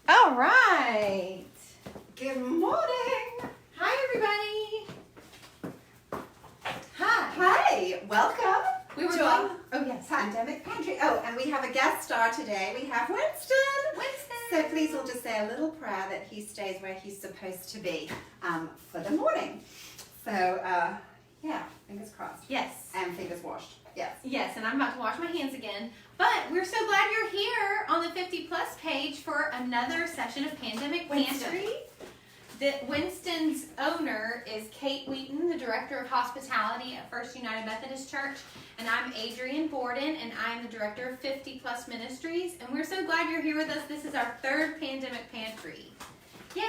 All right. Good morning. Hi, everybody. Hi. Hey, welcome We were to going. our Oh, yes. Pandemic Pantry. Oh, and we have a guest star today. We have Winston. Winston. So please we'll just say a little prayer that he stays where he's supposed to be for the morning. So, yeah, fingers crossed. Yes. And fingers washed. Yes. Yes, and I'm about to wash my hands again. But we're so glad you're here on the 50 Plus page for another session of Pandemic Pantry. Winston's owner is Kate Wheaton, the Director of Hospitality at First United Methodist Church. And I'm Adrienne Borden, and I'm the Director of 50 Plus Ministries. And we're so glad you're here with us. This is our third Pandemic Pantry. Yay!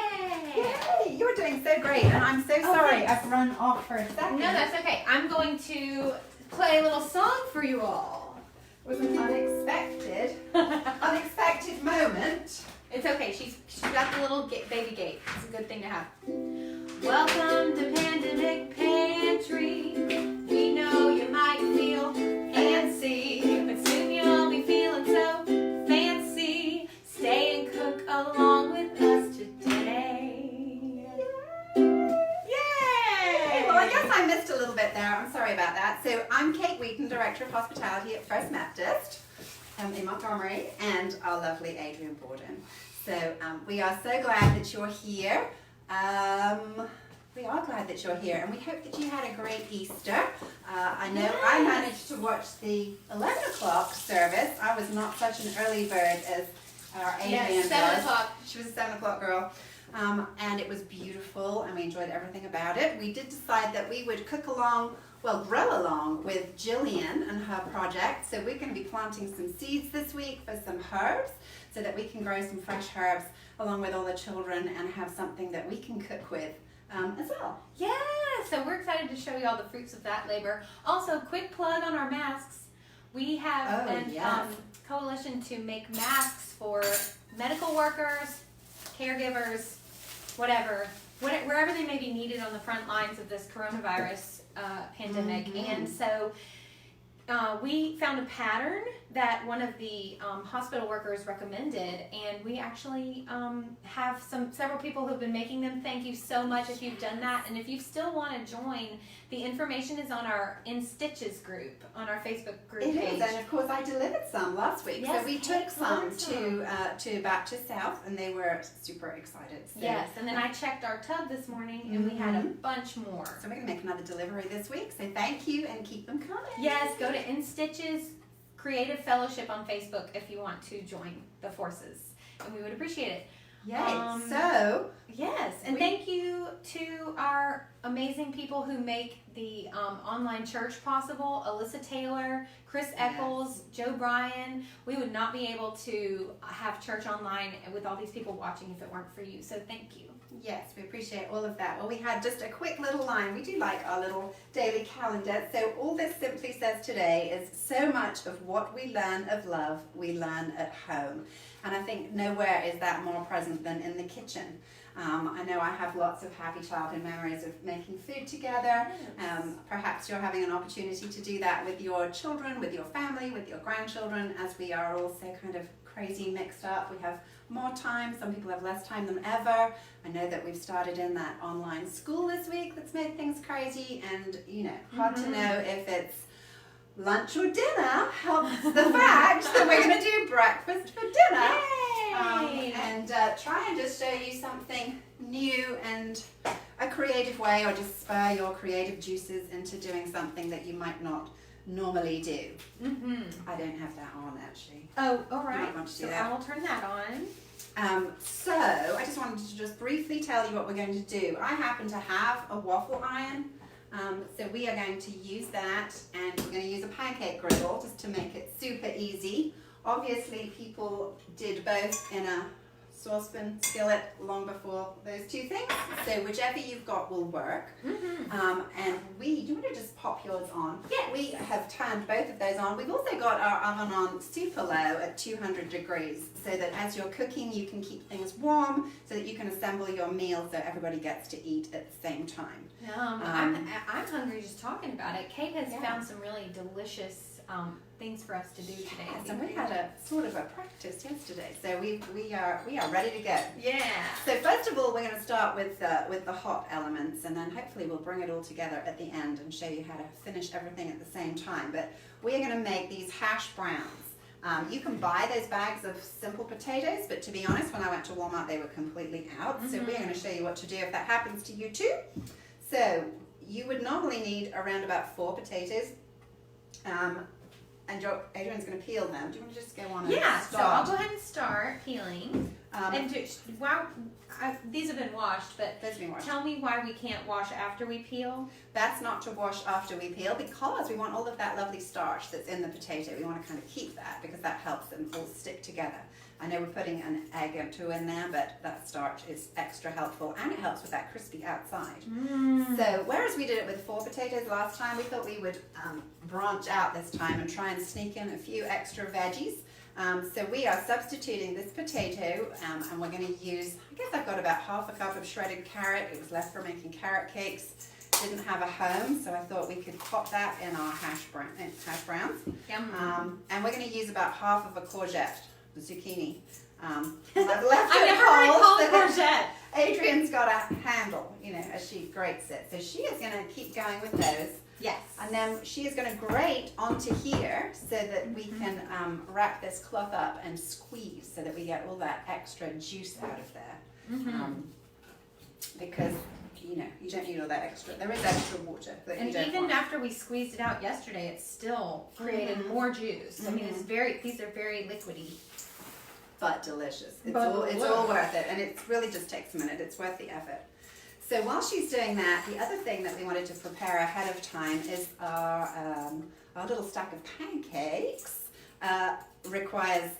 Yay! You're doing so great, and I'm so sorry thanks. I've run off for a second. No, that's okay. I'm going to play a little song for you all. It was an unexpected moment. It's okay. She's got the little baby gate. It's a good thing to have. Welcome to Pandemic Pantry. We know you might feel antsy, but soon you'll be feeling so fancy. Stay and cook along with us today. Yay! Well, I guess I missed a little bit there. I'm sorry about that. So I'm Kate Wheaton, Director of Hospitality at First Methodist in Montgomery, and our lovely Adrienne Borden. So we are so glad that you're here. We are glad that you're here, and we hope that you had a great Easter. I know I managed to watch the 11 o'clock service. I was not such an early bird as our Adrienne was. 7 o'clock. She was a 7 o'clock girl. And it was beautiful, and we enjoyed everything about it. We did decide that we would grow along with Jillian and her project. So we're going to be planting some seeds this week for some herbs so that we can grow some fresh herbs along with all the children and have something that we can cook with as well. Yeah, so we're excited to show you all the fruits of that labor. Also, quick plug on our masks. We have a coalition to make masks for medical workers, caregivers, wherever they may be needed on the front lines of this coronavirus pandemic. Mm-hmm. And so we found a pattern that one of the hospital workers recommended, and we actually have several people who've been making them. Thank you so much if you've done that. And if you still want to join, the information is on our In Stitches group on our Facebook group page. It is, and of course I delivered some last week. Yes, so we took some to Baptist South, and they were super excited. So. Yes, and then I checked our tub this morning, and we had a bunch more. So we're going to make another delivery this week. So thank you, and keep them coming. Yes, go to In Stitches Creative Fellowship on Facebook if you want to join the forces, and we would appreciate it. Yay! Yes, and thank you to our amazing people who make the online church possible. Alyssa Taylor, Chris Eccles, Joe Bryan. We would not be able to have church online with all these people watching if it weren't for you, so thank you. Yes, we appreciate all of that. Well, we had just a quick little line. We do like our little daily calendar. So all this simply says today is so much of what we learn of love, we learn at home. And I think nowhere is that more present than in the kitchen. I know I have lots of happy childhood memories of making food together. Perhaps you're having an opportunity to do that with your children, with your family, with your grandchildren, as we are all so kind of crazy mixed up. We have more time. Some people have less time than ever. I know that we've started in that online school this week that's made things crazy, and hard to know if it's lunch or dinner. Helps the fact that we're going to do breakfast for dinner. And try and just show you something new and a creative way, or just spur your creative juices into doing something that you might not normally do. Mm-hmm. I don't have that on actually. Oh, all right. So I will turn that on. So I just wanted to just briefly tell you what we're going to do. I happen to have a waffle iron. So we are going to use that, and we're going to use a pancake griddle just to make it super easy. Obviously, people did both in a saucepan skillet long before those two things. So whichever you've got will work. Mm-hmm. And do you want to just pop yours on? Yes. We have turned both of those on. We've also got our oven on super low at 200 degrees so that as you're cooking, you can keep things warm so that you can assemble your meal so everybody gets to eat at the same time. I'm hungry just talking about it. Kate has found some really delicious things for us to do today. Yes, and we had a sort of a practice yesterday, so we are ready to go. Yeah. So first of all, we're going to start with the hot elements, and then hopefully we'll bring it all together at the end and show you how to finish everything at the same time. But we are going to make these hash browns. You can buy those bags of simple potatoes, but to be honest, when I went to Walmart, they were completely out. So we're going to show you what to do if that happens to you too. So you would normally need around about 4 potatoes. And Adrian's going to peel them. Do you want to just go on and start? So I'll go ahead and start peeling. These have been washed, but tell me why we can't wash after we peel. That's not to wash after we peel, because we want all of that lovely starch that's in the potato. We want to kind of keep that because that helps them all stick together. I know we're putting an egg or 2 in there, but that starch is extra helpful, and it helps with that crispy outside. So whereas we did it with 4 potatoes last time, we thought we would branch out this time and try and sneak in a few extra veggies. So we are substituting this potato, and we're going to use, I guess I've got about half a cup of shredded carrot. It was left for making carrot cakes. Didn't have a home, so I thought we could pop that in our hash browns. Yum. And we're going to use about half of a courgette, the zucchini. I've left I it never heard it whole, called so courgette. Adrian's got a handle, as she grates it. So she is going to keep going with those. Yes. And then she is going to grate onto here so that we can wrap this cloth up and squeeze so that we get all that extra juice out of there. Because, you don't need all that extra. There is extra water that you don't And even want. after we squeezed it out yesterday, it still created more juice. I mean, these are very liquidy. But delicious. It's all worth it, and it really just takes a minute. It's worth the effort. So while she's doing that, the other thing that we wanted to prepare ahead of time is our little stack of pancakes. Requires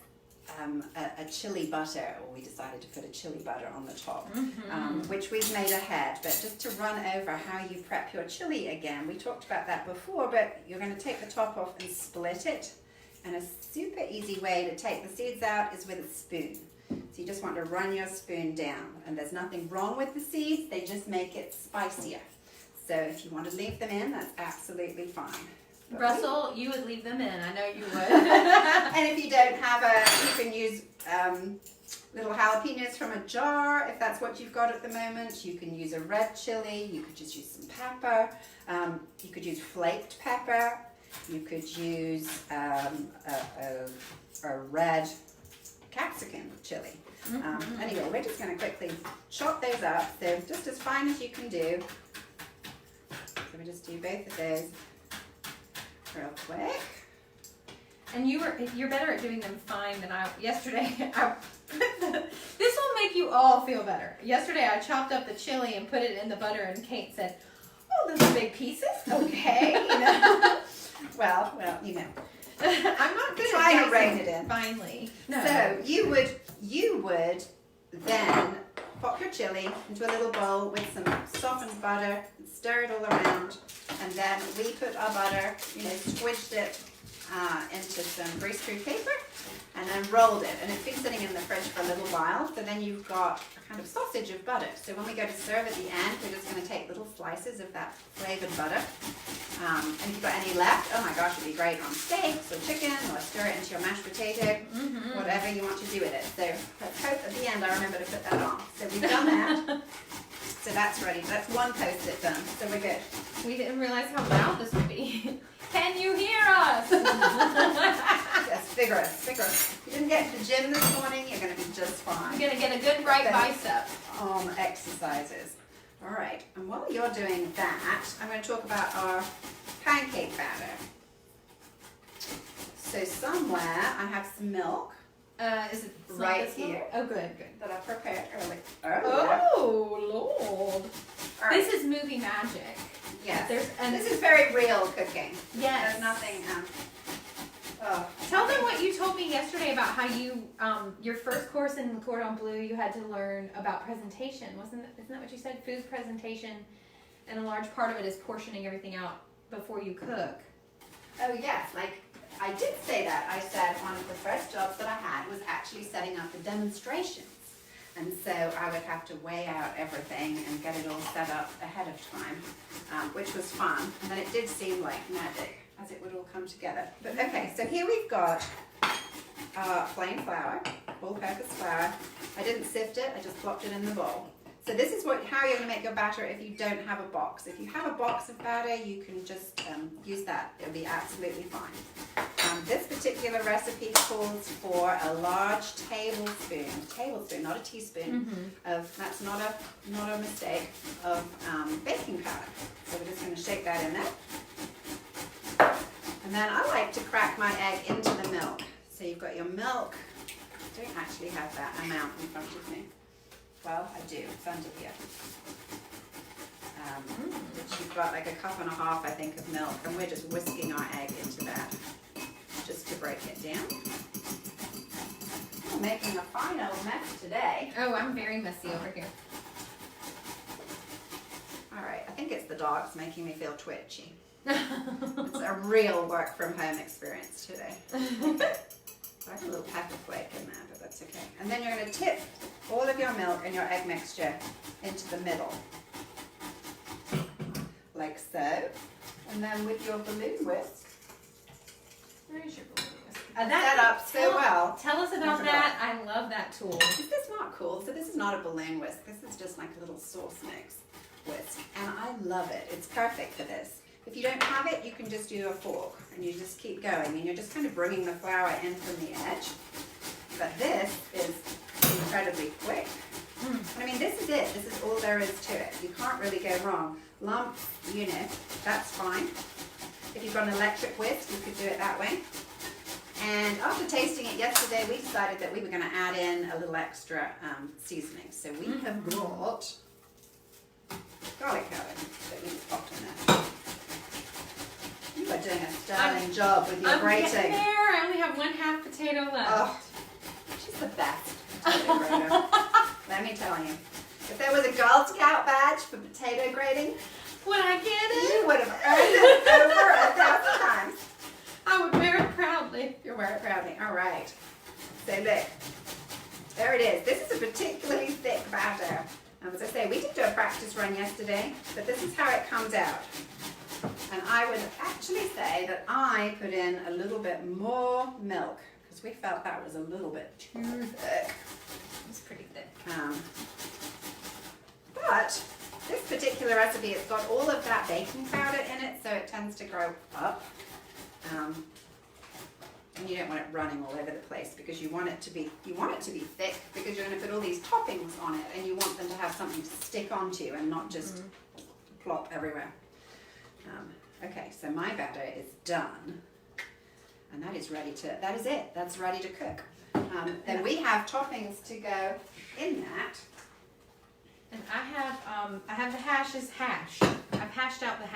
a chili butter, or we decided to put a chili butter on the top, which we've made ahead. But just to run over how you prep your chili again, we talked about that before, but you're going to take the top off and split it. And a super easy way to take the seeds out is with a spoon. So you just want to run your spoon down, and there's nothing wrong with the seeds, they just make it spicier. So if you want to leave them in, that's absolutely fine. But Russell, you would leave them in. I know you would. and if you don't have you can use little jalapenos from a jar if that's what you've got at the moment. You can use a red chili, you could just use some pepper, you could use flaked pepper, you could use a red capsicum chili. Anyway, we're just going to quickly chop those up, so just as fine as you can do. So we just do both of those real quick. And you're better at doing them fine than I. Yesterday, this will make you all feel better. Yesterday, I chopped up the chili and put it in the butter, and Kate said, "Oh, those are big pieces." Okay, Well, I'm not good trying at to rein it in. Finally. No. So you would then pop your chili into a little bowl with some softened butter, and stir it all around, and then we put our butter, squished it into some grease-proof paper, and then rolled it. And it's been sitting in the fridge for a little while, so then you've got a kind of sausage of butter. So when we go to serve at the end, we're just going to take little slices of that flavored butter. And if you've got any left, oh my gosh, it'd be great on steaks or chicken, or stir it into your mashed potato, whatever you want to do with it. So let's hope at the end I remember to put that on. So we've done that. So that's ready. That's one Post-it done. So we're good. We didn't realize how loud this would be. Can you hear us? Yes, vigorous. If you didn't get to the gym this morning, you're going to be just fine. You're going to get a good right bicep. Exercises. All right, and while you're doing that, I'm going to talk about our pancake batter. So somewhere I have some milk. Is it right this one? here? Oh, good. That I prepared earlier. Oh, Lord. All right. This is movie magic. Yes. And this is very real cooking. Yes. There's nothing. Tell them what you told me yesterday about how you, your first course in Cordon Bleu, you had to learn about presentation. Isn't that what you said? Food presentation, and a large part of it is portioning everything out before you cook. Oh yes, I did say that. I said one of the first jobs that I had was actually setting up the demonstrations. And so I would have to weigh out everything and get it all set up ahead of time, which was fun. And then it did seem like magic. as it would all come together. But okay, so here we've got our plain flour, all-purpose flour. I didn't sift it, I just plopped it in the bowl. So this is how you're going to make your batter if you don't have a box. If you have a box of batter, you can just use that. It'll be absolutely fine. This particular recipe calls for a large tablespoon, not a teaspoon, that's not a mistake, of baking powder. So we're just going to shake that in there. And then I like to crack my egg into the milk. So you've got your milk. I don't actually have that amount in front of me. Well, I do. It's under here. Which you've got like a cup and a half, I think, of milk, and we're just whisking our egg into that, just to break it down. We're making a fine old mess today. Oh, I'm very messy over here. All right, I think it's the dogs making me feel twitchy. It's a real work from home experience today. Like a little pepper flake in there, but that's okay. And then you're going to tip all of your milk and your egg mixture into the middle, like so. And then with your balloon whisk, Where's your balloon whisk? Set up so well. Tell us about that. I love that tool. Is this not cool? So this is not a balloon whisk. This is just like a little sauce mix whisk, and I love it. It's perfect for this. If you don't have it, you can just do a fork and you just keep going, and you're just kind of bringing the flour in from the edge. But this is incredibly quick. I mean, this is it. This is all there is to it. You can't really go wrong. Lump unit, that's fine. If you've got an electric whisk, you could do it that way. And after tasting it yesterday, we decided that we were going to add in a little extra seasoning. So we have brought garlic powder that we just popped in there. You are doing a sterling job with your grating. I'm getting there. I only have 1/2 potato left. Oh, she's the best potato grater. Let me tell you. If there was a Girl Scout badge for potato grating, would I get it? you would have earned it over 1,000 times. I would wear it proudly. You'll wear it proudly. All right. So look, there it is. This is a particularly thick batter. As I say, we did do a practice run yesterday, but this is how it comes out. And I would actually say that I put in a little bit more milk because we felt that was a little bit too thick. It's pretty thick. But this particular recipe, it's got all of that baking powder in it, so it tends to grow up. And you don't want it running all over the place because you want it to be thick because you're going to put all these toppings on it, and you want them to have something to stick onto and not just plop everywhere. Okay, so my batter is done, and that is it. That's ready to cook. Then we have toppings to go in that. And I have the hashes hashed. I've hashed out the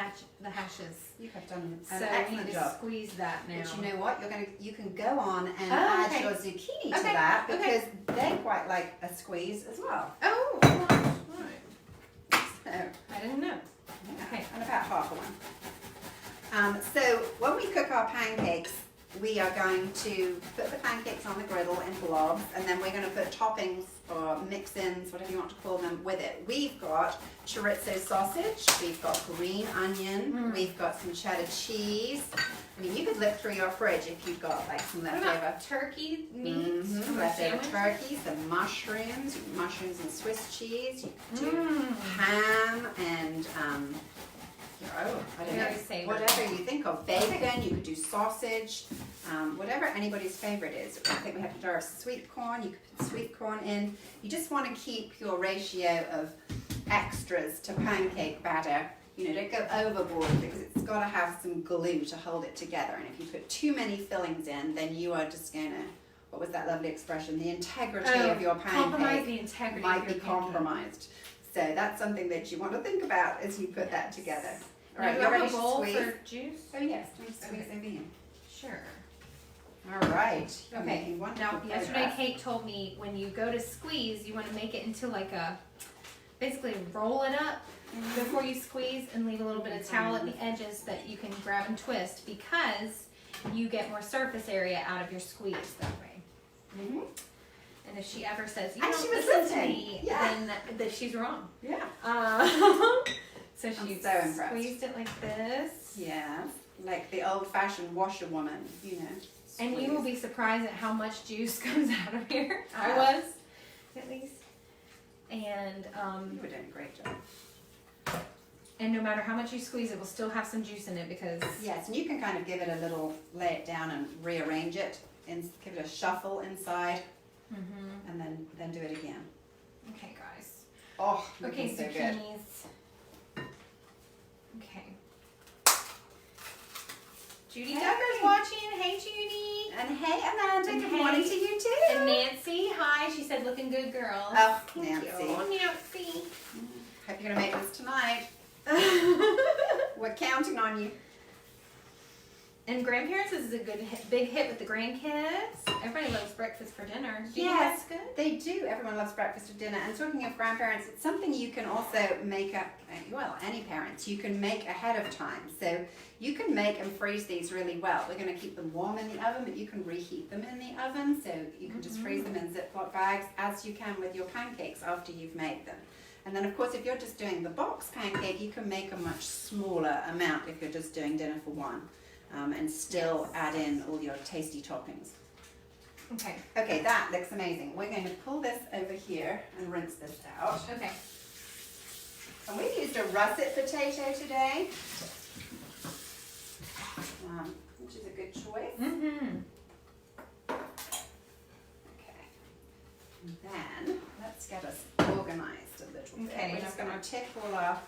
hashes. You have done an so I excellent need to job. Squeeze that now. But you know what? You can go on and add your zucchini to that because they quite like a squeeze as well. Oh, right. So, I didn't know. yeah, Okay. and about half of one. So when we cook our pancakes, we are going to put the pancakes on the griddle in blobs, and then we're going to put toppings or mix-ins, whatever you want to call them, with it. We've got chorizo sausage, we've got green onion, we've got some cheddar cheese. I mean, you could look through your fridge if you've got like some What leftover about turkey meat? leftover turkey, some mushrooms, mushrooms and Swiss cheese. You could do ham and I don't know, Savory. whatever you think of. Bacon, you could do sausage, whatever anybody's favorite is. I think we have a jar of sweet corn. You could put sweet corn in. You just want to keep your ratio of extras to pancake batter. You know, don't go overboard because it's got to have some glue to hold it together. And if you put too many fillings in, then you are just going to, what was that lovely expression? The integrity of your Compromise pancake the integrity might of your be pancake. compromised. So that's something that you want to think about as you put that together. All right, Now, you're do I ready have a to bowl squeeze? for juice? Oh yes, please squeeze over in. Sure. All right. You're Okay. making wonderful Now, yesterday progress. Kate told me when you go to squeeze, you want to make it into like basically roll it up before you squeeze and leave a little bit of towel at the edges that you can grab and twist because you get more surface area out of your squeeze that way. Mm-hmm. And if she ever says, you And don't she was listen to listening. me, Yeah. then that she's wrong. Yeah. So she so impressed. squeezed it like this. Yes. like the old-fashioned washerwoman, you know. And you will be surprised at how much juice comes out of here. I Yeah. was, at least. And You were doing a great job. and no matter how much you squeeze, it will still have some juice in it because Yes, and you can kind of give it a little, lay it down and rearrange it, and give it a shuffle inside, and then do it again. Okay, guys. Oh, Okay, looking so good. zucchinis. Okay. Judy Ducker's watching. Hey, Judy. And hey, Amanda, And good hey. morning to you too. And Nancy, hi. She said, looking good, girl. Oh, Thank Nancy. you. Oh, Nancy. Hope you're gonna make this tonight. We're counting on you. And grandparents, this is a good big hit with the grandkids. Everybody loves breakfast for dinner. Do you think Yes, that's good? they do. Everyone loves breakfast or dinner. And talking of grandparents, it's something you can also make up, well, any parents, you can make ahead of time. So you can make and freeze these really well. We're going to keep them warm in the oven, but you can reheat them in the oven. So you can just freeze them in Ziploc bags as you can with your pancakes after you've made them. And then, of course, if you're just doing the box pancake, you can make a much smaller amount if you're just doing dinner for one. And still add in all your tasty toppings. Okay. Okay, that looks amazing. We're going to pull this over here and rinse this out. Okay. And we've used a russet potato today, which is a good choice. Mm-hmm. Okay. And then let's get us organized a little bit. Okay, We're just going to tick all off.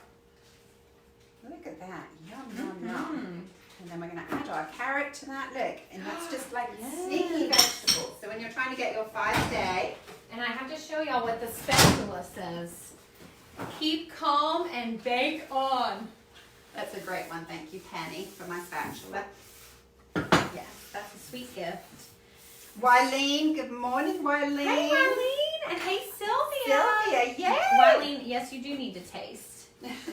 Look at that. Yum, yum, yum. And then we're going to add our carrot to that, look, and that's just like sneaky vegetables. So when you're trying to get your 5-day. And I have to show y'all what the spatula says. Keep calm and bake on. That's a great one, thank you, Penny, for my spatula. Yes, that's a sweet gift. Wileen, good morning, Wileen. Hey, Wileen, and hey, Sylvia. Sylvia, yay. Wileen, yes, you do need to taste.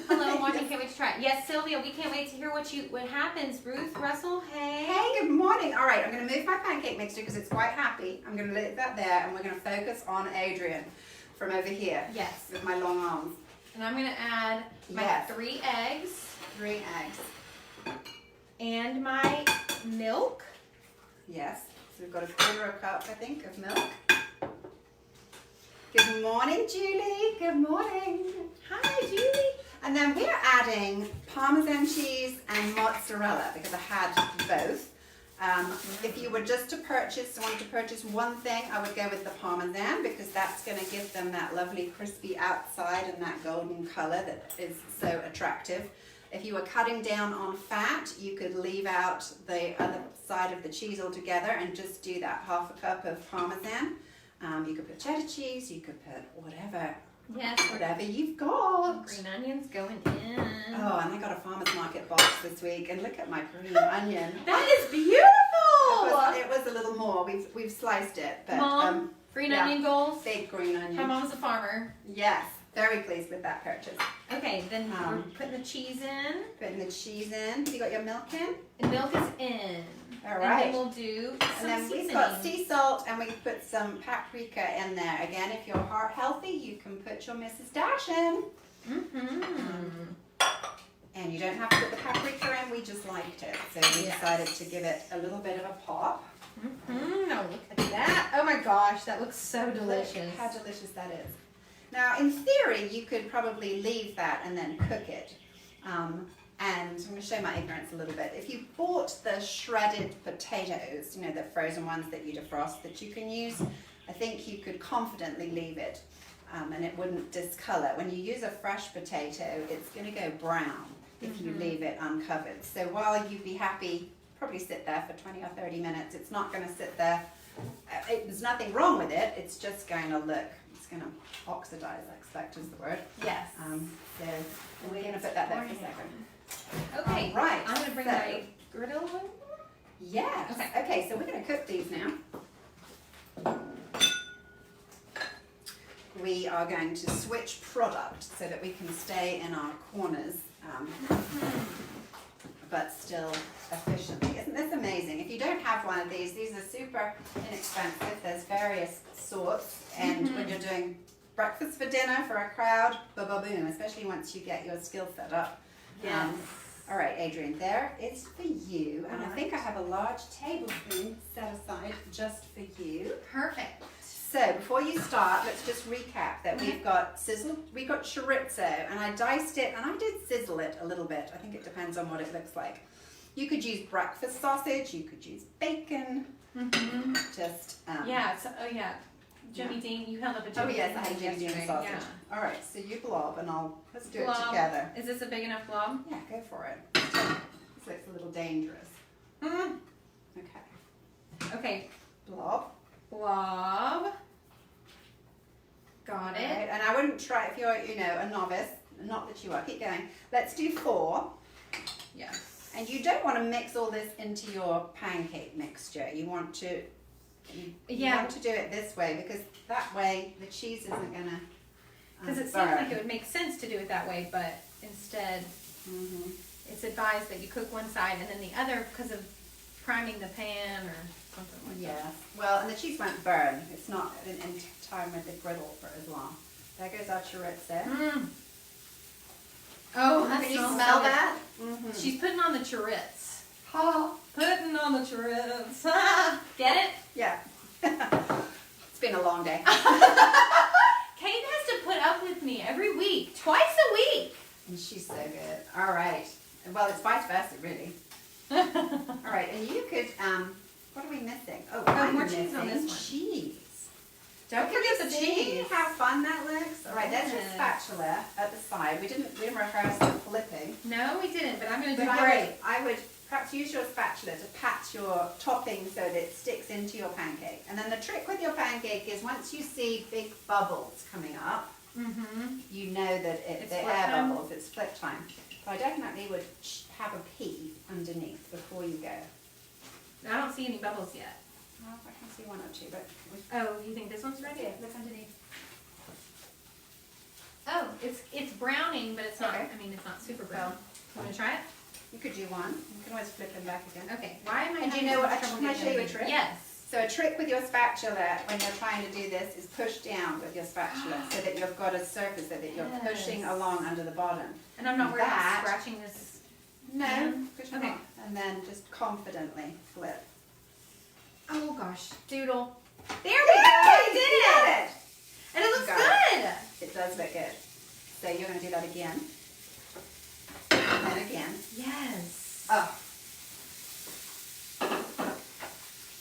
Hello, I'm watching. Can't wait to try it. Yes, Sylvia, we can't wait to hear what happens. Ruth, Russell, hey. Hey, good morning. All right, I'm going to move my pancake mixture because it's quite happy. I'm going to leave that there, and we're going to focus on Adrian from over here. Yes. With my long arms. And I'm going to add my 3 eggs. 3 eggs. And my milk. Yes. So we've got a 1/4 cup, I think, of milk. Good morning, Julie. Good morning. Hi, Julie. And then we're adding Parmesan cheese and mozzarella because I had both. If you were just wanted to purchase one thing, I would go with the Parmesan because that's going to give them that lovely crispy outside and that golden color that is so attractive. If you were cutting down on fat, you could leave out the other side of the cheese altogether and just do that 1/2 cup of Parmesan. You could put cheddar cheese, you could put whatever you've got. Green onions going in. Oh, and I got a farmer's market box this week, and look at my green onion. That is beautiful. It was a little more. We've sliced it, but Mom, green onion goals. Big green onion. My mom's a farmer. Yes, very pleased with that purchase. Okay, then we're putting the cheese in. Putting the cheese in. Have you got your milk in? The milk is in. All right. And then we'll do some And then seasoning. we've got sea salt, and we put some paprika in there. Again, if you're heart healthy, you can put your Mrs. Dash in. And you don't have to put the paprika in. We just liked it, so we decided to give it a little bit of a pop. Oh, look at that! Oh my gosh, that looks so delicious. Look how delicious that is. Now, in theory, you could probably leave that and then cook it. And I'm going to show my ignorance a little bit. If you bought the shredded potatoes, you know, the frozen ones that you defrost that you can use, I think you could confidently leave it and it wouldn't discolor. When you use a fresh potato, it's going to go brown if you leave it uncovered. So while you'd be happy, probably sit there for 20 or 30 minutes, it's not going to sit there. There's nothing wrong with it. It's just going to look, it's going to oxidize, I expect is the word. Yes. So we're going to put that there for a second. Okay, right. I'm going to bring my griddle over. Yes. Okay, so we're going to cook these now. We are going to switch product so that we can stay in our corners, but still efficiently. Isn't this amazing? If you don't have one of these are super inexpensive. There's various sorts, and when you're doing breakfast for dinner for a crowd, ba-ba-boom, especially once you get your skill set up. Yes. All right, Adrian, there is for you. And I think I have a large tablespoon set aside just for you. Perfect. So before you start, let's just recap that we've got chorizo, and I diced it and I did sizzle it a little bit. I think it depends on what it looks like. You could use breakfast sausage, you could use bacon. Mm-hmm. Just Jimmy Dean, you held up a Jimmy Dean. Oh yes, I had Jimmy Dean sausage. Yeah. All right, so you blob and let's do Blob. it together. Is this a big enough blob? Yeah, go for it. This looks a little dangerous. Mm. Okay. Okay. Blob. Blob. Got it. Right. And I wouldn't try if you're, a novice. Not that you are. Keep going. Let's do 4. Yes. And you don't want to mix all this into your pancake mixture. You want to. You want to do it this way because that way the cheese isn't gonna. Because it seems like it would make sense to do it that way, but instead, it's advised that you cook one side and then the other because of priming the pan or something like that. Yeah. Well, and the cheese won't burn. It's not in time with it brittle for as long. There goes our chorizo. Mm. Oh, Can you smell that? She's putting on the chorizo. Ha! Putting on the chorizo. Get it? Yeah. It's been a long day. Kate has to put up with me every week, twice a week. And she's so good. All right. Well, it's vice versa, really. All right, and you could, what are we missing? Oh, I'm more missing cheese on this one. Cheese. Don't forget the cheese. How fun that looks. All right, there's your spatula at the side. We didn't rehearse the flipping. No, we didn't, but I'm going to do But great. I would perhaps use your spatula to pat your topping so that it sticks into your pancake. And then the trick with your pancake is once you see big bubbles coming up, you know that it's air time. bubbles, it's flip time. So I definitely would have a pea underneath before you go. I don't see any bubbles yet. Well, I can see 1 or 2, but... Oh, you think this one's ready? Yeah, look underneath. Oh, it's browning, but it's not, Okay. I mean, it's not super brown. You want to try it? You could do one. You can always flip them back again. Okay, why am I And do having you know so what? much trouble Can I getting show you a everything? trick? Yes. So a trick with your spatula when you're trying to do this is push down with your spatula so that you've got a surface so that you're pushing along under the bottom. And I'm not worried That- about scratching this. No, push Okay. on. And then just confidently flip. Oh gosh, doodle. There we Yay! go, I did You it! got it! And it looks Got good! It does look good. So you're going to do that again. And then again. Yes. Oh.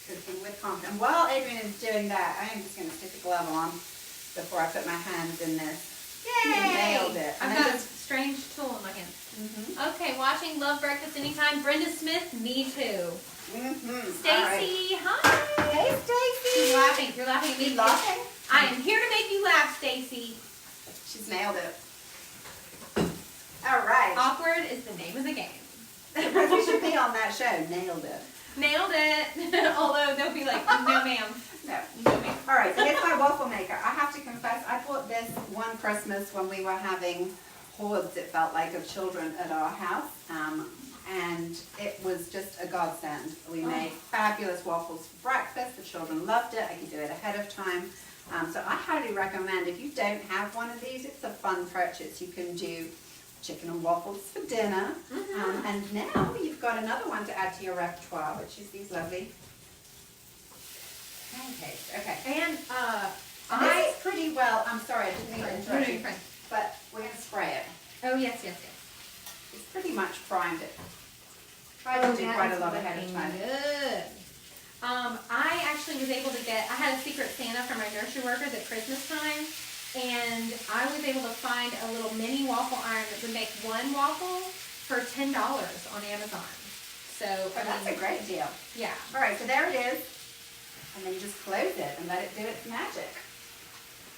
Cooking with confidence. While Adrian is doing that, I am just going to stick a glove on before I put my hands in this. Yay! You nailed it. I've And got then a strange tool in my hand. Mm-hmm. Okay, watching Love Breakfast Anytime. Brenda Smith, me too. Mm-hmm. Stacy, hi. Hey, Stacy. She's laughing. You're laughing at me. You laughing? I am here to make you laugh, Stacy. She's nailed it. All right. Awkward is the name of the game. You should be on that show. Nailed it. Nailed it. Although they'll be like, no ma'am. No. No ma'am. All right, so here's my waffle maker. I have to confess, I bought this one Christmas when we were having hordes, it felt like, of children at our house. And it was just a godsend. We made fabulous waffles for breakfast. The children loved it. I could do it ahead of time. So I highly recommend, if you don't have one of these, it's a fun purchase. You can do chicken and waffles for dinner. And now you've got another one to add to your repertoire, which is these lovely pancakes. Okay. And This is pretty well, I'm sorry, I didn't mean to interrupt you, fine. but we're going to spray it. Oh, yes, yes, yes. It's pretty much primed it. Tried to do quite a lot ahead of time. Good. I actually was able to get, I had a Secret Santa for my nursery workers at Christmas time, and I was able to find a little mini waffle iron that would make one waffle for $10 on Amazon. So, That's a great deal. Yeah. All right, so there it is. And then you just close it and let it do its magic.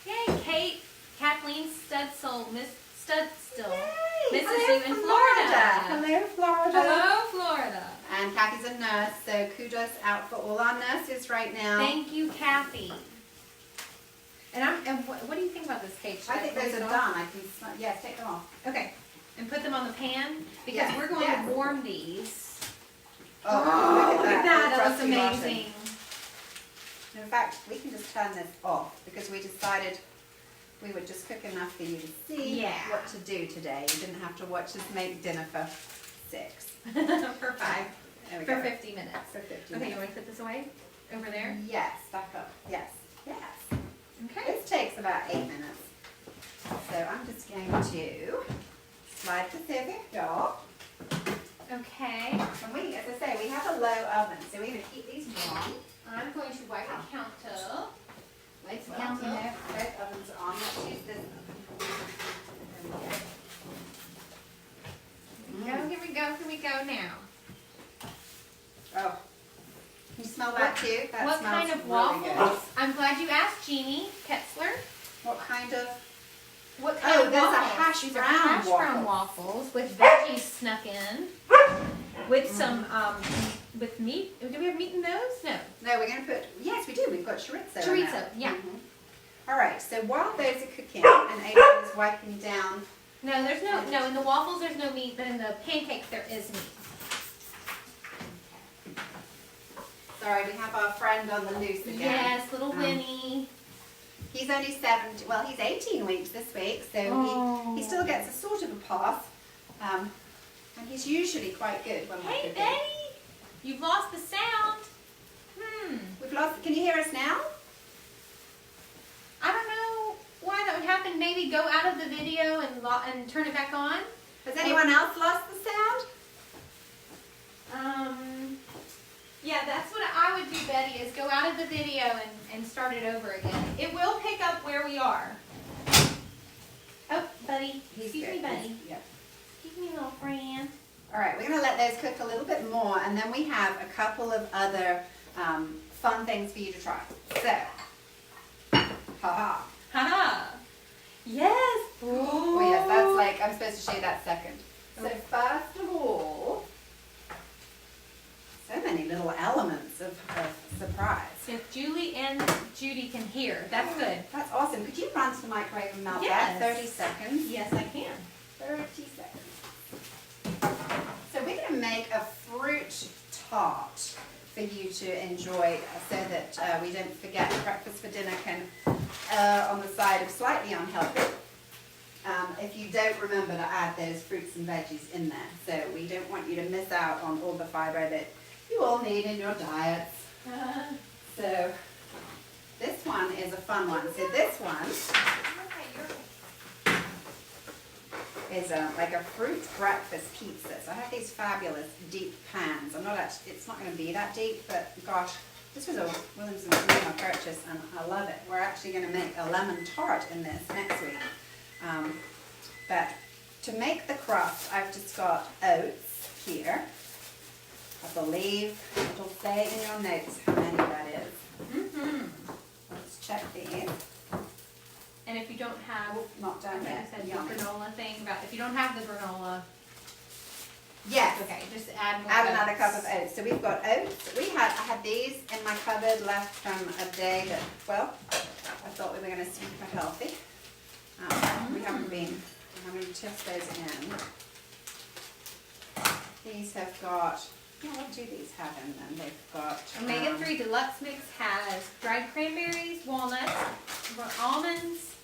Yay, Kate, Kathleen Studstill, Miss Studstill. Yay! Misses Hello you in from Florida. Hello, Florida. Hello, Florida. And Kathy's a nurse, so kudos out for all our nurses right now. Thank you, Kathy. And what do you think about this, Kate? Should I think close those it are off? done. Yes, take them off. Okay. And put them on the pan because Yeah, we're going yeah. to warm these. Oh, look at that. That looks Crusty rotten. amazing. In fact, we can just turn this off because we decided we would just cook enough for you to see Yeah. what to do today. You didn't have to watch us make dinner for 6. For 5. There we For go. 50 minutes. For 50 Okay, you minutes. want to put this away? Over there? Yes, back up. Yes, yes. Okay. This takes about 8 minutes. So I'm just going to slide this over here. Okay. And we, as I say, we have a low oven, so we're going to keep these warm. I'm going to wipe the counter. Wipe the Well, counter. you know, both ovens are on. Let's use this oven. There we go. Here we go, here we go now. Oh, can you smell that too? That What smells kind of really waffles? good. I'm glad you asked, Jeannie Ketzler. What kind of? What kind of there's waffles? a These are hash brown brown waffles with veggies snuck in. With some, with meat. Do we have meat in those? No. No, we're going to put, yes we do, we've got chorizo in Chorizo, there. yeah. All right, so while those are cooking and Adrian is wiping down, No, there's no, in the waffles there's no meat, but in the pancakes there is meat. sorry, we have our friend on the loose again. Yes, little Winnie. He's only 17, well he's 18 weeks this week, so he still gets a sort of a pass. And he's usually quite good when we're Hey, cooking. Betty! You've lost the sound. We've lost, can you hear us now? I don't know why that would happen. Maybe go out of the video and turn it back on. Has anyone else lost the sound? Yeah, that's what I would do, Betty, is go out of the video and start it over again. It will pick up where we are. Oh, buddy. Excuse me, buddy. Yep. Excuse me, little friend. All right, we're going to let those cook a little bit more, and then we have a couple of other fun things for you to try. So, ha-ha. Ha-ha. Yes. Oh yes, that's like, I'm supposed to show you that second. So first of all, so many little elements of surprise. If Julie and Judy can hear, that's good. That's awesome. Could you run to the microwave and melt Yes. that? 30 seconds. Yes, I can. 30 seconds. So we're going to make a fruit tart for you to enjoy so that we don't forget breakfast for dinner can on the side of slightly unhealthy. If you don't remember to add those fruits and veggies in there. So we don't want you to miss out on all the fiber that you all need in your diets. So this one is a fun one. So this one is like a fruit breakfast pizza. So I have these fabulous deep pans. I'm not actually, it's not going to be that deep, but gosh, this was a Williams & Sonoma purchase and I love it. We're actually going to make a lemon tart in this next week. But to make the crust, I've just got oats here. I believe it'll say in your notes how many that is. Let's check these. And if you don't have, Not done okay, yet. I said the Yummy. granola thing, but if you don't have the granola, Yes. okay, just add more Add oats. another cup of oats. So we've got oats. I had these in my cupboard left from a day that, well, I thought we were going to super healthy. We haven't been. I'm going to test those in. These have got, what do these have in them? They've got Omega-3 Deluxe Mix has dried cranberries, walnuts, almonds,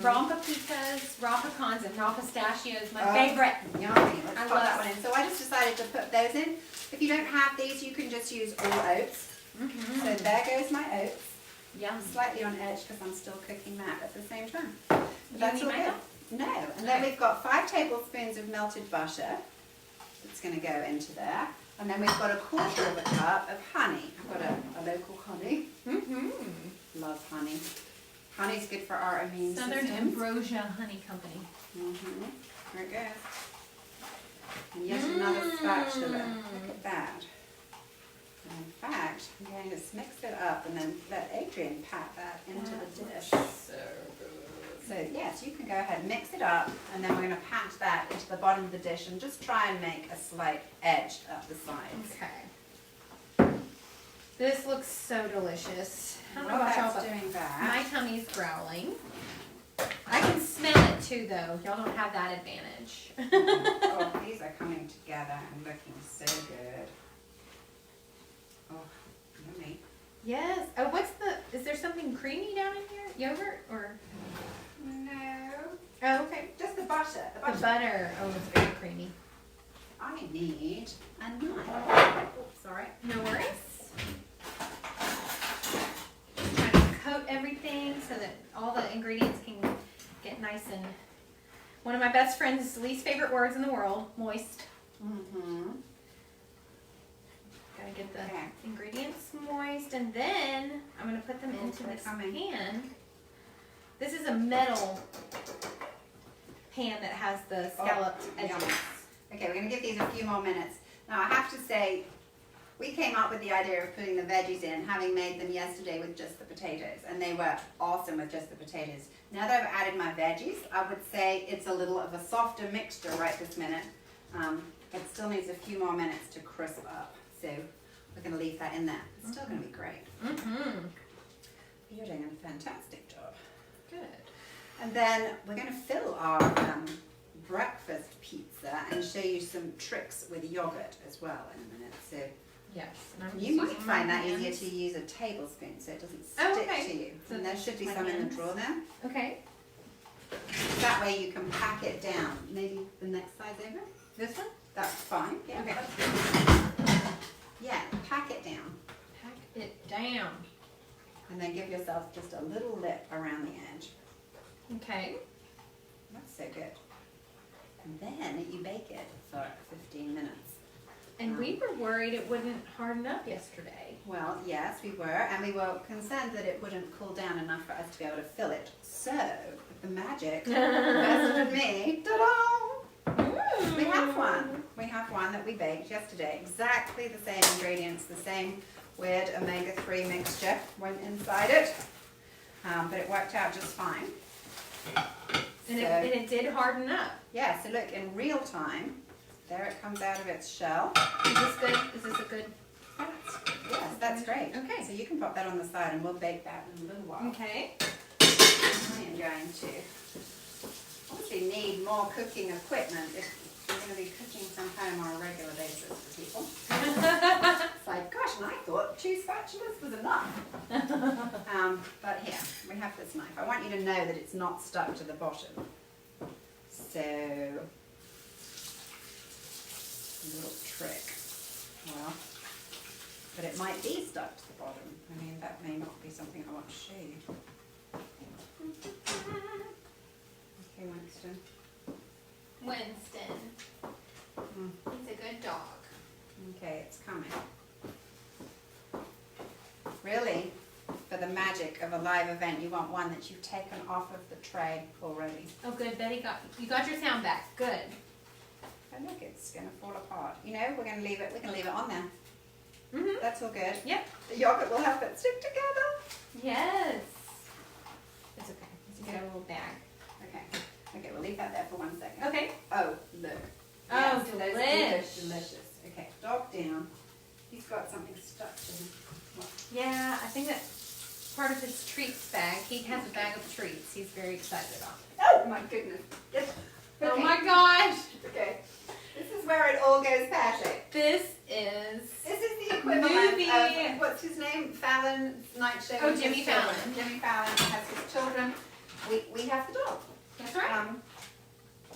raw paprikas, raw pecans, and raw pistachios. My favorite. Yummy. Let's I pop love that one in. So I just decided to put those in. If you don't have these, you can just use all oats. So there goes my oats. Yum. Slightly on edge because I'm still cooking that at the same time. But that's all need my good. help? No. And then we've got 5 tablespoons of melted butter. That's going to go into there. And then we've got 1/4 of a cup of honey. I've got a local honey. Love honey. Honey's good for our immune Southern system. Ambrosia Honey Company. There it goes. And yet another spatula. Look at that. And in fact, I'm going to just mix it up and then let Adrian pat that into the dish. So good. So yes, you can go ahead and mix it up, and then we're going to pat that into the bottom of the dish and just try and make a slight edge up the sides. Okay. This looks so delicious. I don't know While about y'all, that's but doing that, my tummy's growling. I can smell it too, though. Y'all don't have that advantage. oh, these are coming together and looking so good. Oh, yummy. Yes. Oh, is there something creamy down in here? Yogurt or? No. Oh, okay. Just the butter. The butter. Oh, it's very creamy. I I need a knife. Oops, sorry. No worries. I'm trying to coat everything so that all the ingredients can get nice and, one of my best friend's least favorite words in the world, moist. Mm-hmm. Gotta get the ingredients moist, and then I'm gonna put them into this pan. This is a metal pan that has the scalloped edges. Okay, we're gonna give these a few more minutes. Now I have to say, we came up with the idea of putting the veggies in, having made them yesterday with just the potatoes, and they were awesome with just the potatoes. Now that I've added my veggies, I would say it's a little of a softer mixture right this minute. It still needs a few more minutes to crisp up, so we're going to leave that in there. It's still going to be great. You're doing a fantastic job. Good. And then we're going to fill our breakfast pizza and show you some tricks with yogurt as well in a minute. So yes, and you might find that easier to use a tablespoon so it doesn't stick to you. So and there should be some in the drawer there. Okay. That way you can pack it down. Maybe the next size over? This one? That's fine. Yeah. Okay. Yeah, pack it down. Pack it down. And then give yourself just a little lip around the edge. Okay. That's so good. And then you bake it for 15 minutes. And we were worried it wouldn't harden up yesterday. Well, yes, we were. And we were concerned that it wouldn't cool down enough for us to be able to fill it. So, with the magic invested in me, ta-da! We have one. We have one that we baked yesterday. Exactly the same ingredients, the same weird omega-3 mixture went inside it. But it worked out just fine. And it did harden up. Yeah, so look, in real time, there it comes out of its shell. Is this good? Is this a good? Yes, that's great. Okay. So you can pop that on the side and we'll bake that in a little while. Okay. I am going to obviously need more cooking equipment if you're going to be cooking some home on a regular basis for people. It's like, gosh, and I thought 2 spatulas was enough. But here, we have this knife. I want you to know that it's not stuck to the bottom. So, a little trick. Well, but it might be stuck to the bottom. I mean, that may not be something I want to show you. Okay, Winston. He's a good dog. Okay, it's coming. Really, for the magic of a live event, you want one that you've taken off of the tray already. Oh, good. Betty you got your sound back. Good. And look, it's going to fall apart. You know, we can leave it on there. Mm-hmm. That's all good. Yep. The yogurt will help it stick together. Yes. It's okay. It's a good little bag. Okay, we'll leave that there for 1 second. Okay. Oh, look. Oh, yes, those are delicious. Okay, dog down. He's got something stuck to him. What? Yeah, I think that's part of his treats bag. He has a bag of treats he's very excited about. Oh my goodness. Yes. Okay. Oh my gosh. Okay. This is where it all goes pear-shaped. This is the equivalent of, what's his name? Fallon's night show. Oh, Jimmy Fallon. Jimmy Fallon has his children. We have the dog. That's right.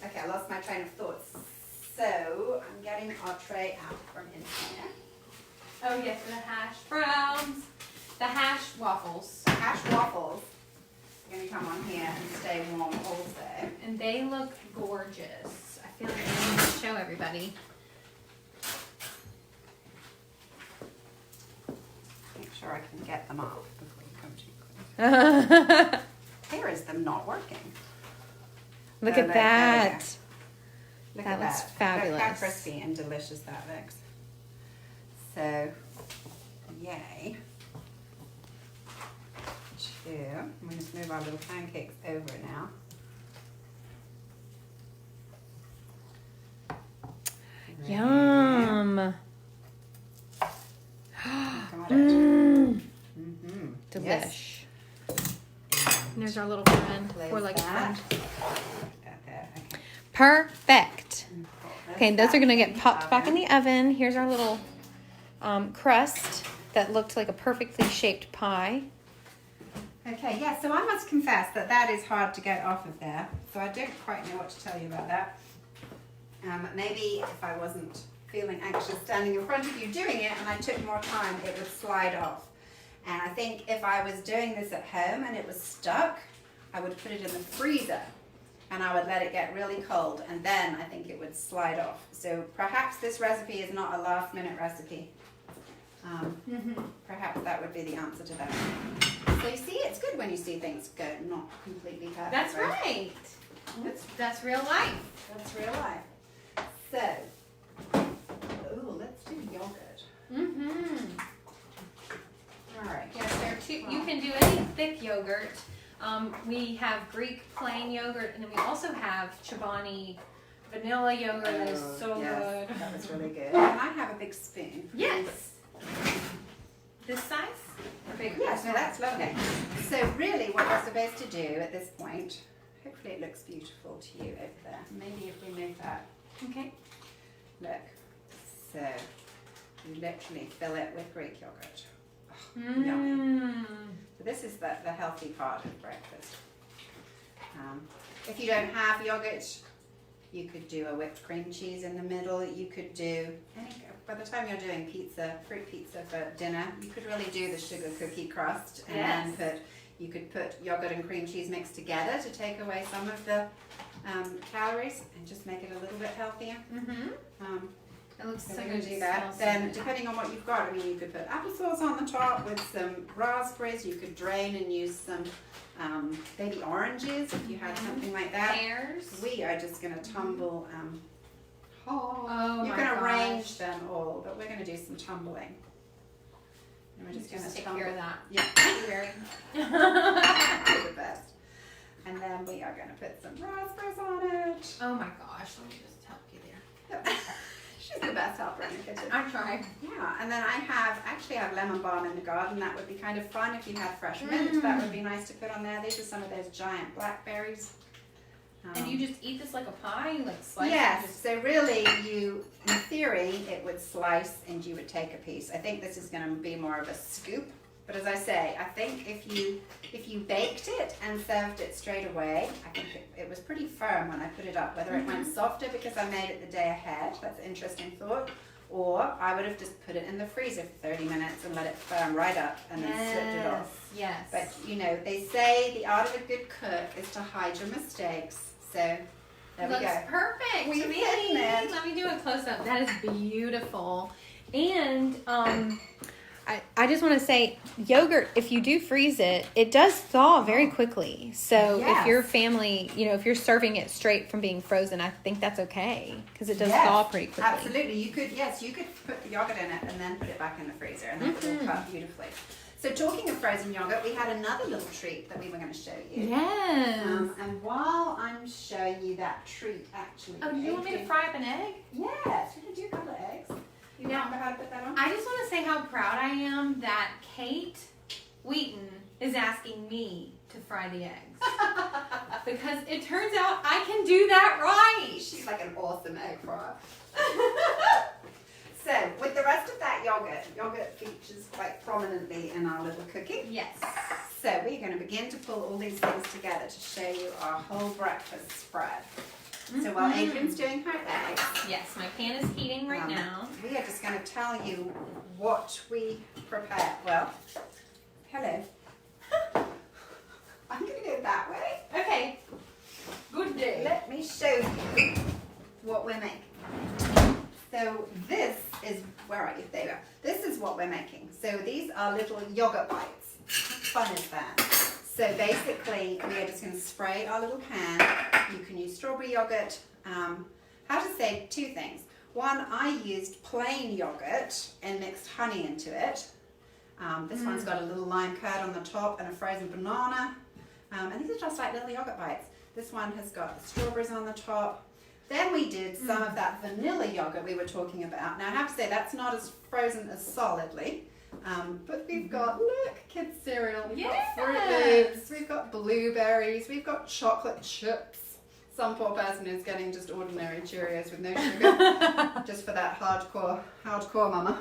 Okay, I lost my train of thought. So, I'm getting our tray out from in here. Oh yes, the hash browns. The hash waffles. The hash waffles are going to come on here and stay warm also. And they look gorgeous. I feel like I need to show everybody. Make sure I can get them off before you come too close. Here is them not working. Look Oh, at look, that. Look That at looks that. fabulous. Look how crispy and delicious that looks. So, yay. 2. I'm going to move our little pancakes over now. Yum. Got it. Mm-hmm. Delish. Yes. And there's our little friend, Close four-legged that. friend. Got that. Okay. Perfect. Pull Okay, this those are gonna back get in popped back in oven. the oven. Here's our little crust that looked like a perfectly shaped pie. Okay, yeah, so I must confess that is hard to get off of there. So I don't quite know what to tell you about that. Maybe if I wasn't feeling anxious standing in front of you doing it and I took more time, it would slide off. And I think if I was doing this at home and it was stuck, I would put it in the freezer and I would let it get really cold, and then I think it would slide off. So perhaps this recipe is not a last minute recipe. Perhaps that would be the answer to that. So you see, it's good when you see things go not completely perfect. That's right. That's real life. That's real life. So, ooh, let's do yogurt. All right. Yes, there are two. You can do any thick yogurt. We have Greek plain yogurt, and then we also have Chobani vanilla yogurt. That is so good. That was really good. And I have a big spoon. Yes. This size or bigger? Yes, no, that's lovely. So really what you're supposed to do at this point, hopefully it looks beautiful to you over there. Maybe if we move that. Okay. Look. So you literally fill it with Greek yogurt. Yummy. So this is the healthy part of breakfast. If you don't have yogurt, you could do a whipped cream cheese in the middle. You could do by the time you're doing fruit pizza for dinner, you could really do the sugar cookie crust, and then you could put yogurt and cream cheese mixed together to take away some of the calories and just make it a little bit healthier. It looks so we're good. going to do that. Then, depending on what you've got, I mean, you could put applesauce on the top with some raspberries. You could drain and use some baby oranges if you had something like that. Pears. We are just going to tumble. Oh, you can arrange them all, but we're going to do some tumbling. And we're just going to take care of that. Yeah, thank you very much. You're the best. And then we are going to put some raspberries on it. Oh my gosh, let me just help you there. She's the best helper in the kitchen. I try. Yeah, and then I have lemon balm in the garden. That would be kind of fun if you had fresh mint. That would be nice to put on there. These are some of those giant blackberries. And you just eat this like a pie, like slice? Yes, so really in theory, it would slice and you would take a piece. I think this is going to be more of a scoop. But as I say, I think if you baked it and served it straight away, I think it was pretty firm when I put it up. Whether it went softer because I made it the day ahead, that's an interesting thought, or I would have just put it in the freezer for 30 minutes and let it firm right up and then slipped it off. Yes. But they say the art of a good cook is to hide your mistakes. So there we go. Looks perfect We've to me. hidden it. Let me do a close up. That is beautiful. And I just want to say, yogurt, if you do freeze it, it does thaw very quickly. So if your family, if you're serving it straight from being frozen, I think that's okay because it does thaw pretty quickly. Absolutely. You could put the yogurt in it and then put it back in the freezer and then it will cut beautifully. So talking of frozen yogurt, we had another little treat that we were going to show you. Yes. And while I'm showing you that treat, actually. Oh, do you want me to fry up an egg? Yes. We're going to do a couple of eggs. You remember how to put that on? I just want to say how proud I am that Kate Wheaton is asking me to fry the eggs. Because it turns out I can do that right. She's like an awesome egg fryer. So, with the rest of that yogurt features quite prominently in our little cooking. Yes. So, we're going to begin to pull all these things together to show you our whole breakfast spread. So, while Adrian's doing her eggs. Yes, my pan is heating right now. We are just going to tell you what we prepared. Well, hello. I'm going to go that way. Okay. Good day. Let me show you what we're making. So this is, where are you? There you go. This is what we're making. So these are little yogurt bites. How fun is that? So basically, we are just going to spray our little pan. You can use strawberry yogurt. How to say two things. One, I used plain yogurt and mixed honey into it. This one's got a little lime curd on the top and a frozen banana. And these are just like little yogurt bites. This one has got the strawberries on the top. Then we did some of that vanilla yogurt we were talking about. Now I have to say that's not as frozen as solidly. But we've got, look, kids cereal, we've got Fruit Loops, we've got blueberries, we've got chocolate chips. Some poor person is getting just ordinary Cheerios with no sugar, just for that hardcore mama.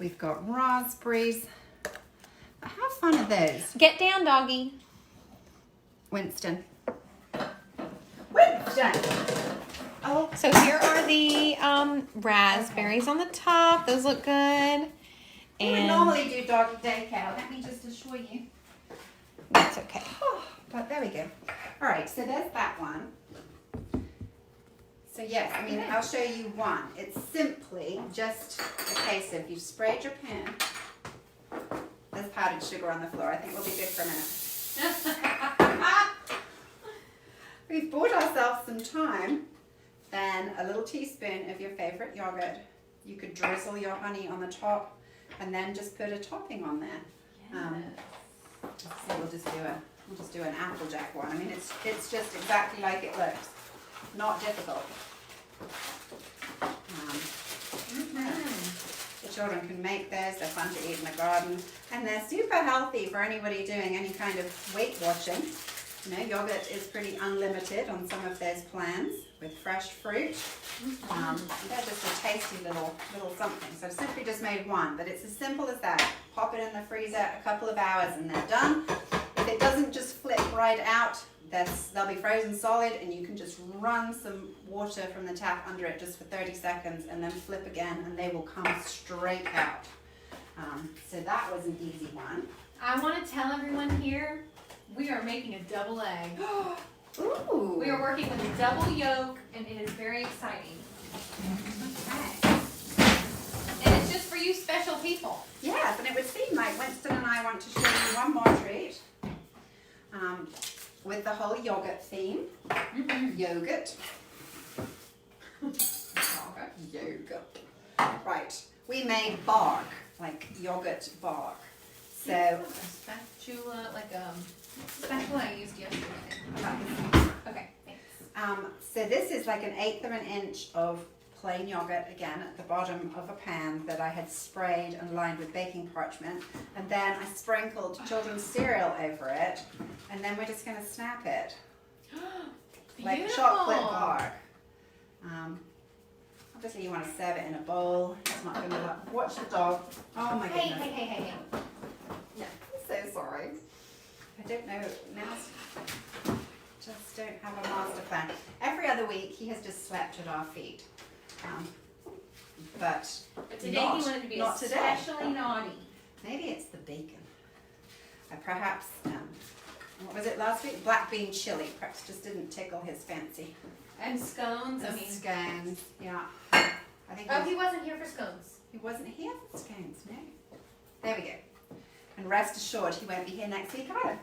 We've got raspberries. How fun are those? Get down, doggy. Winston. Oh, Oh. So here are the raspberries on the top. Those look good. We would normally do doggy daycare. Let me just assure you. That's okay. But there we go. All right, so there's that one. So yes, I mean, I'll show you one. It's simply just a case of you've sprayed your pan. There's powdered sugar on the floor. I think we'll be good for a minute. We've bought ourselves some time. Then a little teaspoon of your favorite yogurt. You could drizzle your honey on the top and then just put a topping on there. So we'll just do an Applejack one. I mean, it's just exactly like it looks. Not difficult. The children can make those. They're fun to eat in the garden, and they're super healthy for anybody doing any kind of weight watching. You know, yogurt is pretty unlimited on some of those plans with fresh fruit. They're just a tasty little something. So I've simply just made one, but it's as simple as that. Pop it in the freezer a couple of hours and they're done. If it doesn't just flip right out, they'll be frozen solid, and you can just run some water from the tap under it just for 30 seconds and then flip again and they will come straight out. So that was an easy one. I want to tell everyone here, we are making a double egg. Ooh. We are working with a double yolk, and it is very exciting. Okay. And it's just for you special people. Yes, and it would seem like Winston and I want to show you one more treat with the whole yogurt theme. Yogurt. Yogurt. Right. We made bark, like yogurt bark. So a spatula, like a spatula I used yesterday. Okay, thanks. So this is like 1/8 of an inch of plain yogurt, again at the bottom of a pan that I had sprayed and lined with baking parchment, and then I sprinkled children's cereal over it, and then we're just going to snap it like chocolate bark. Obviously you want to serve it in a bowl. It's not going to watch the dog. Oh my goodness. Hey. No, I'm so sorry. I don't know. Now just don't have a master plan. Every other week he has just slept at our feet. But today he wanted to be especially naughty. Maybe it's the bacon. Perhaps, what was it last week? Black bean chili. Perhaps just didn't tickle his fancy. And scones. Scones, yeah. I think he wasn't here for scones. He wasn't here for scones, no. There we go. And rest assured, he won't be here next week either.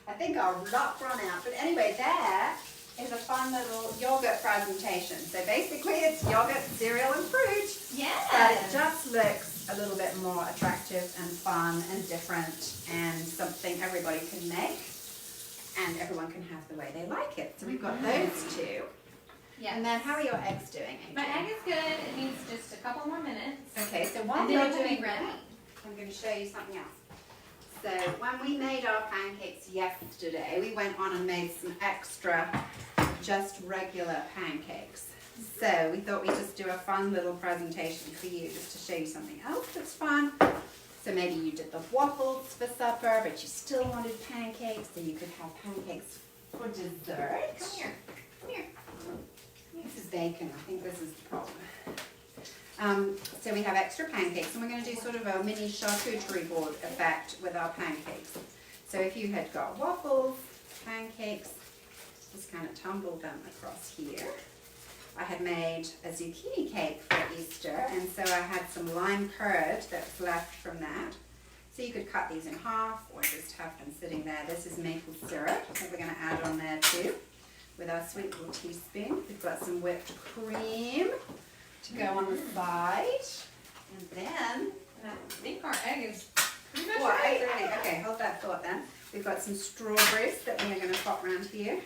I think our luck run out. But anyway, there is a fun little yogurt presentation. So basically it's yogurt, cereal and fruit. Yeah. But it just looks a little bit more attractive and fun and different and something everybody can make. And everyone can have the way they like it. So we've got those two. Yeah. And then how are your eggs doing, AJ? My egg is good. It needs just a couple more minutes. Okay, so while you're doing ready, I'm going to show you something else. So when we made our pancakes yesterday, we went on and made some extra, just regular pancakes. So we thought we'd just do a fun little presentation for you, just to show you something else that's fun. So maybe you did the waffles for supper, but you still wanted pancakes, so you could have pancakes for dessert. Come here. This is bacon. I think this is the problem. So we have extra pancakes, and we're going to do sort of a mini charcuterie board effect with our pancakes. So if you had got waffles, pancakes, just kind of tumble them across here. I had made a zucchini cake for Easter, and so I had some lime curd that's left from that. So you could cut these in half or just have them sitting there. This is maple syrup that we're going to add on there too with our sweet little teaspoon. We've got some whipped cream to go on the side. And then, I think our egg is pretty much ready. Okay, hold that thought then. We've got some strawberries that we're going to pop around here.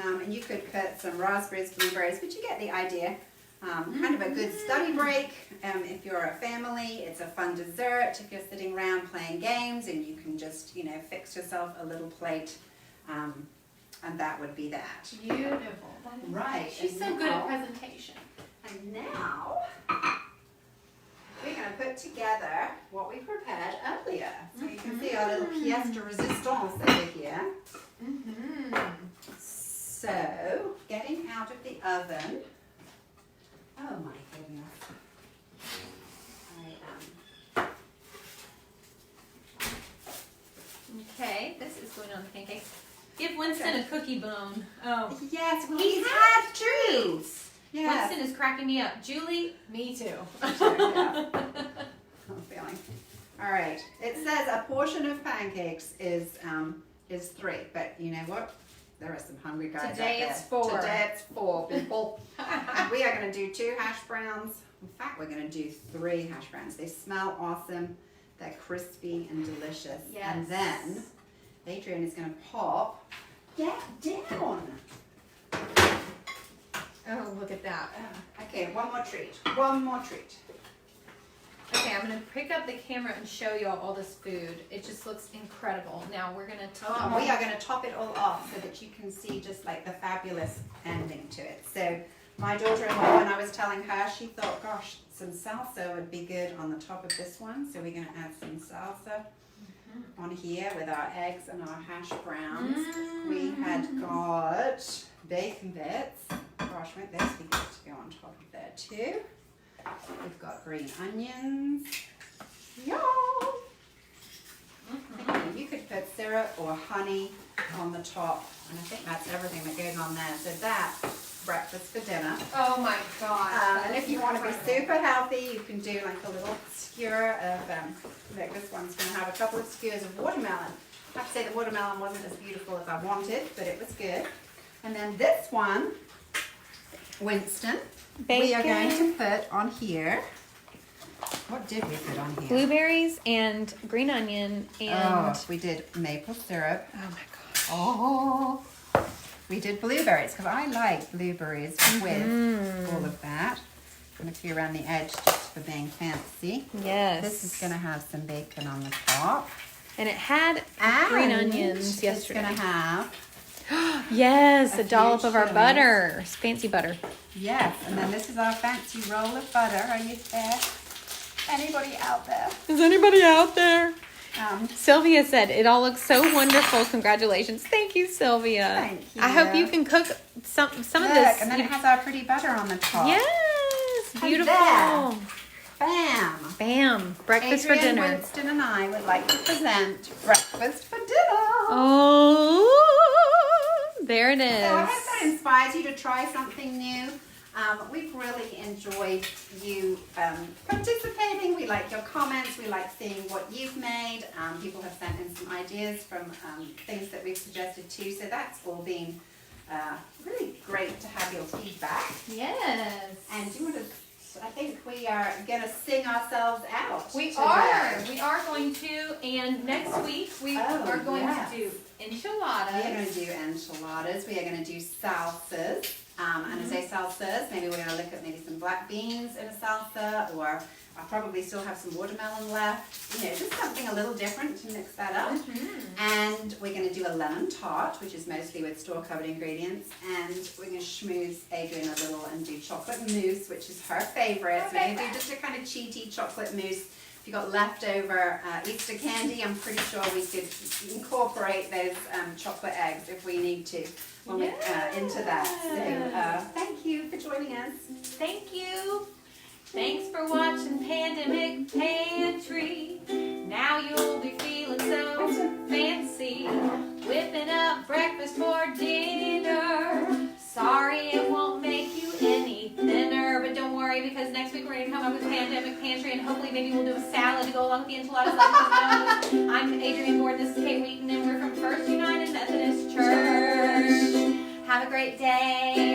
And you could put some raspberries, blueberries, but you get the idea. Kind of a good study break. If you're a family, it's a fun dessert. If you're sitting around playing games, and you can just, fix yourself a little plate, and that would be that. Beautiful. Right. She's so good at presentation. And now, we're going to put together what we prepared earlier. So you can see our little pièce de résistance over here. So, getting out of the oven. Oh my goodness. Okay, this is going on the pancakes. Give Winston a cookie bone. Oh. Yes, well, He's he's had had treats. Yes. Winston is cracking me up. Julie, me too. Yeah. I'm feeling. All right. It says a portion of pancakes is 3, but you know what? There are some hungry guys Today out there. it's 4. Today it's 4 people. We are going to do 2 hash browns. In fact, we're going to do 3 hash browns. They smell awesome. They're crispy and delicious. Yes. And then Adrian is going to pop. Get down. Oh, look at that. Okay, one more treat. One more treat. Okay, I'm going to pick up the camera and show you all this food. It just looks incredible. Now we're going to top. We are going to top it all off so that you can see just like the fabulous ending to it. So my daughter-in-law, when I was telling her, she thought, gosh, some salsa would be good on the top of this one. So we're going to add some salsa on here with our eggs and our hash browns. We had got bacon bits. Gosh, won't those be good to go on top of there too? We've got green onions. Yum! You could put syrup or honey on the top, and I think that's everything that goes on there. So that's breakfast for dinner. Oh my God. And if you want to be super healthy, you can do like a little skewer of, like this one's going to have a couple of skewers of watermelon. I have to say the watermelon wasn't as beautiful as I wanted, but it was good. And then this one, Winston, we are going to put on here. What did we put on here? Blueberries and green onion and... we did maple syrup. Oh my gosh. Oh, we did blueberries because I like blueberries with all of that. And a few around the edge just for being fancy. Yes. This is going to have some bacon on the top. And it had green onions yesterday. It's going to have... Yes, a dollop few of our chilies. butter. Fancy butter. Yes, and then this is our fancy roll of butter. Are you there? Anybody out there? Is anybody out there? Sylvia said, it all looks so wonderful. Congratulations. Thank you, Sylvia. Thank you. I hope you can cook some of this. And then it has our pretty butter on the top. Yes, beautiful. there. Bam. Bam. Breakfast Adrian, for dinner. Winston and I would like to present breakfast for dinner. Oh, there it is. So I hope that inspires you to try something new. We've really enjoyed you participating. We like your comments. We like seeing what you've made. People have sent in some ideas from things that we've suggested too. So that's all been really great to have your feedback. Yes. And do you want to? I think we are going to sing ourselves out. We today. are. We are going to. And next week we are going yes. to do enchiladas. We are going to do enchiladas. We are going to do salsas. And as I say salsas, maybe we're going to look at maybe some black beans in a salsa, or I'll probably still have some watermelon left. You know, just something a little different to mix that up. And we're going to do a lemon tart, which is mostly with store-covered ingredients. And we're going to schmooze Adrian a little and do chocolate mousse, which is her favorite. So we're going to do just a kind of cheaty chocolate mousse. If you've got leftover Easter candy, I'm pretty sure we could incorporate those chocolate eggs if we need to when we into that. So thank you for joining us. Thank you. Thanks for watching Pandemic Pantry. Now you'll be feeling so fancy. Whipping up breakfast for dinner. Sorry it won't make you any thinner, but don't worry because next week we're going to come up with Pandemic Pantry and hopefully maybe we'll do a salad to go along with the enchiladas like this knows. I'm Adrian Gordon, this is Kate Wheaton, and we're from First United Methodist Church. Have a great day.